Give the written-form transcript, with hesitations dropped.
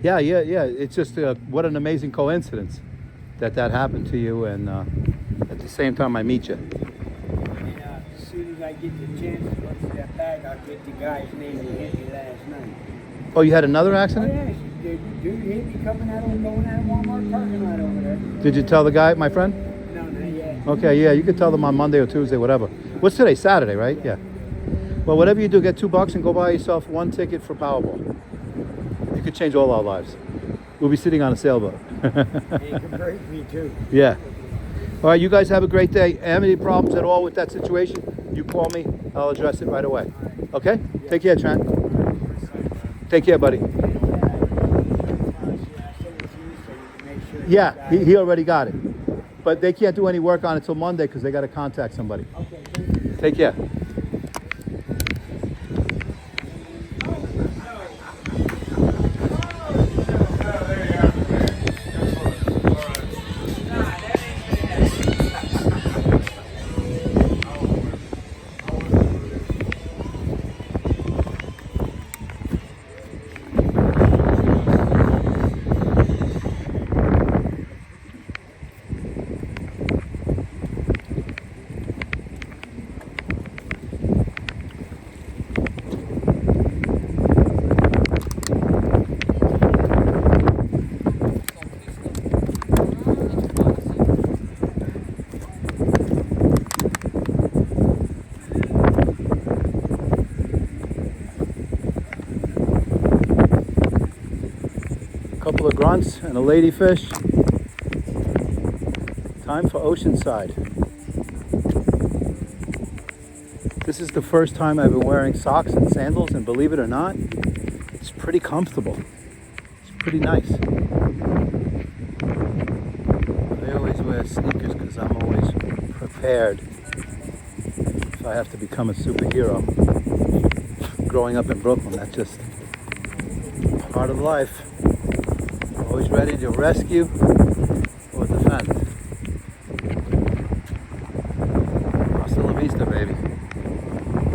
Yeah, yeah, yeah. It's just what an amazing coincidence that that happened to you, and at the same time I meet you. And as soon as I get the chance to look for that bag, I'll get the guy's name who hit me last night. Oh, you had another Oh accident? yeah, dude hit me coming out of going out of Walmart parking lot over there. Did you tell the guy, my friend? No, not yet. Okay, yeah, you could tell them on Monday or Tuesday, whatever. What's today? Saturday, right? Yeah. Well, whatever you do, get $2 and go buy yourself one ticket for Powerball. You could change all our lives. We'll be sitting on a sailboat. It can break me too. Yeah. All right, you guys have a great day. Have any problems at all with that situation, you call me. I'll address it right away. Okay? Take care, Trent. Take care, buddy. Yeah, he already got it. But they can't do any work on it till Monday because they got to contact somebody. Okay. Take care. Couple of grunts and a ladyfish. Time for Oceanside. This is the first time I've been wearing socks and sandals, and believe it or not, it's pretty comfortable. It's pretty nice. I always wear sneakers because I'm always prepared if I have to become a superhero. Growing up in Brooklyn, that's just part of life. Always ready to rescue